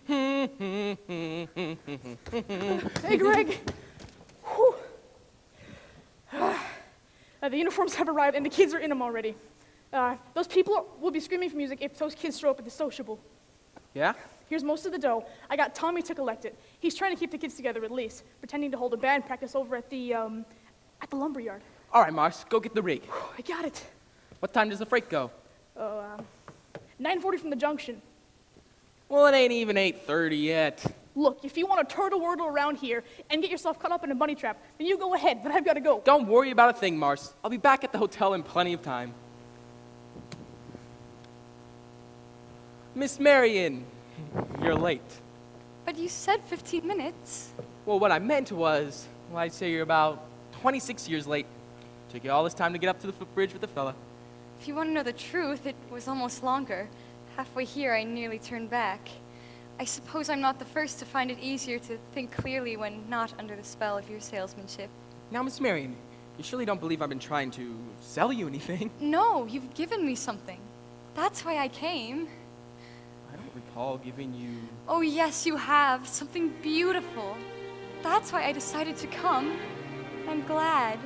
Hey, Greg. Whew. The uniforms have arrived and the kids are in them already. Those people will be screaming for music if those kids show up at the sociable. Yeah? Here's most of the dough. I got Tommy to collect it. He's trying to keep the kids together at least, pretending to hold a band practice over at the lumberyard. All right, Mars, go get the rig. I got it. What time does the freight go? 9:40 from the junction. Well, it ain't even 8:30 yet. Look, if you want to turtle-wordle around here and get yourself caught up in a bunny trap, then you go ahead, but I've got to go. Don't worry about a thing, Mars. I'll be back at the hotel in plenty of time. Miss Marion, you're late. But you said 15 minutes. Well, what I meant was, well, I'd say you're about 26 years late. Took you all this time to get up to the footbridge with the fella. If you want to know the truth, it was almost longer. Halfway here, I nearly turned back. I suppose I'm not the first to find it easier to think clearly when not under the spell of your salesmanship. Now, Miss Marion, you surely don't believe I've been trying to sell you anything? No, you've given me something. That's why I came. I don't recall giving you... Oh, yes, you have. Something beautiful. That's why I decided to come. I'm glad.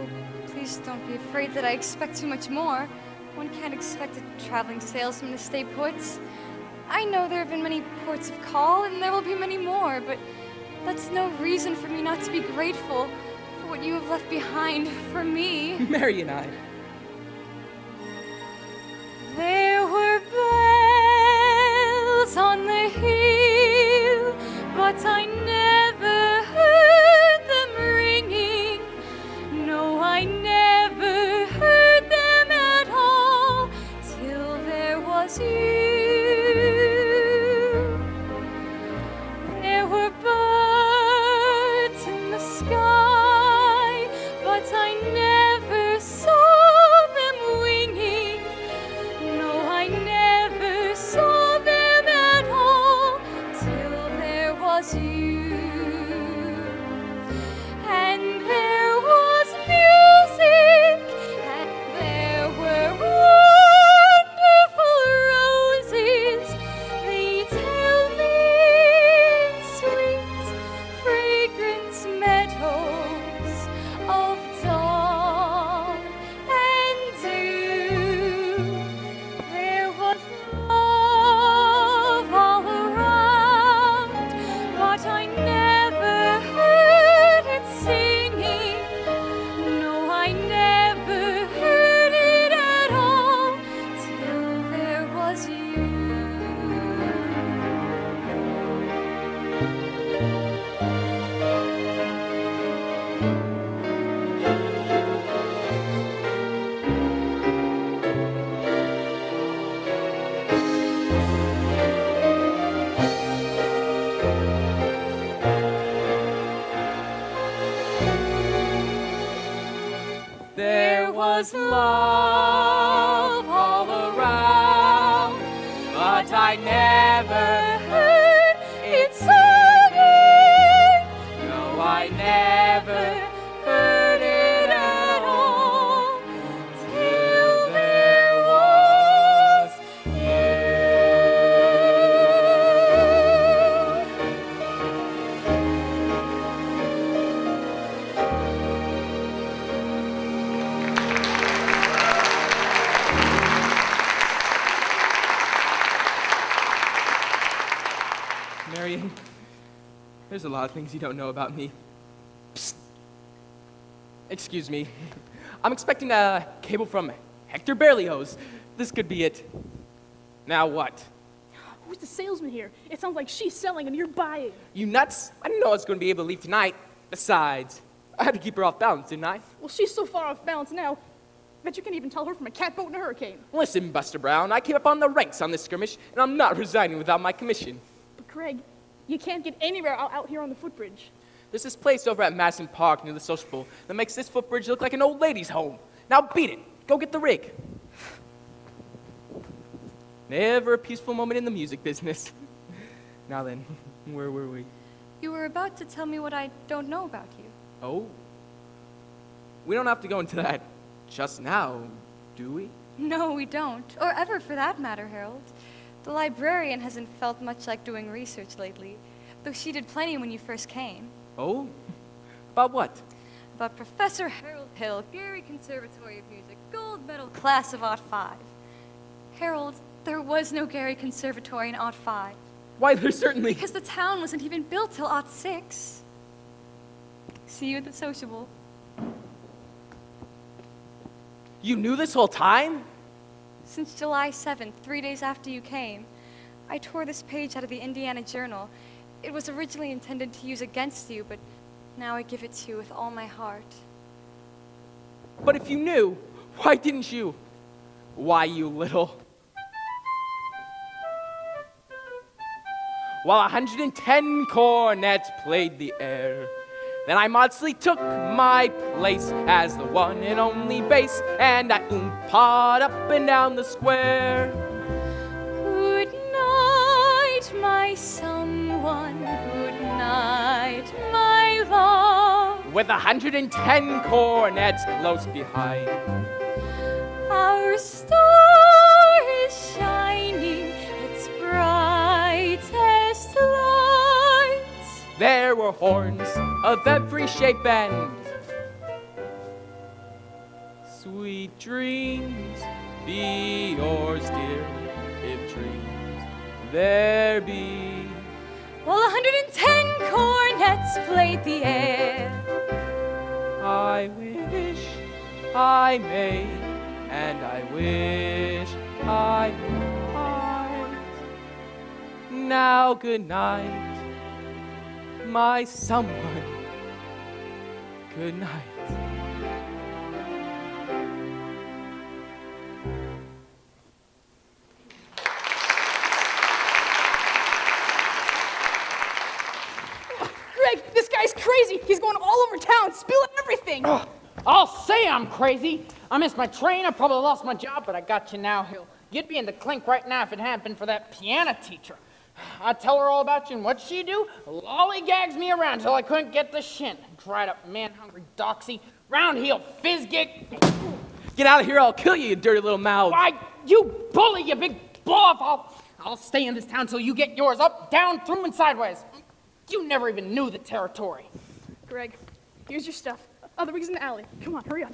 Oh, please don't be afraid that I expect too much more. One can't expect a traveling salesman to stay put. I know there have been many ports of call, and there will be many more, but that's no reason for me not to be grateful for what you have left behind for me. Mary and I. There were bells on the hill, but I never heard them ringing. No, I never heard them at all till there was you. There were birds in the sky, but I never saw them winging. No, I never saw them at all till there was you. And there was music, and there were wonderful roses. They tell me in sweet, fragrant meadows of dawn and dew. There was love all around, but I never heard it singing. No, I never heard it at all till there was you. There was love all around, but I never Heard it singing. No, I never heard it at all till there was Marion, there's a lot of things you don't know about me. Psst. Excuse me. I'm expecting a cable from Hector Berlioz. This could be it. Now what? Who's the salesman here? It sounds like she's selling and you're buying. You nuts? I didn't know I was going to be able to leave tonight. Besides, I had to keep her off balance, didn't I? Well, she's so far off balance now that you can't even tell her from a catboat in a hurricane. Listen, Buster Brown, I came up on the ranks on this skirmish, and I'm not resigning without my commission. But Craig, you can't get anywhere out here on the footbridge. There's this place over at Madison Park near the sociable that makes this footbridge look like an old lady's home. Now beat it. Go get the rig. Never a peaceful moment in the music business. Now then, where were we? You were about to tell me what I don't know about you. Oh. We don't have to go into that just now, do we? No, we don't. Or ever, for that matter, Harold. The librarian hasn't felt much like doing research lately, though she did plenty when you first came. Oh? About what? About Professor Harold Hill, Gary Conservatory of Music, gold medal class of Art 5. Harold, there was no Gary Conservatory in Art 5. Why, there's certainly... Because the town wasn't even built till Art 6. See you at the sociable. You knew this whole time? Since July 7th, 3 days after you came, I tore this page out of the Indiana Journal. It was originally intended to use against you, but now I give it to you with all my heart. But if you knew, why didn't you? Why, you little... While 110 cornets played the air, then I modestly took my place as the one and only bass, and I oompawed up and down the square. Good night, my someone, good night, my love. With 110 cornets close behind. Our star is shining, its brightest light. There were horns of every shape and sweet dreams be yours, dear, if dreams there be. While 110 cornets played the air, I wish I may, and I wish I might. Now good night, my someone. Good night. Greg, this guy's crazy. He's going all over town, spilling everything. I'll say I'm crazy. I missed my train, I probably lost my job, but I got you now, Hill. You'd be in the clink right now if it hadn't been for that piano teacher. I'd tell her all about you, and what'd she do? Lollygags me around till I couldn't get the shin. Dried up man-hungry doxy, round-heeled fizzgig. Get out of here, I'll kill you, you dirty little mouth. Why, you bully, you big blow-off. I'll stay in this town till you get yours up, down, through, and sideways. You never even knew the territory. Greg, here's your stuff. Oh, the rig's in the alley. Come on, hurry up.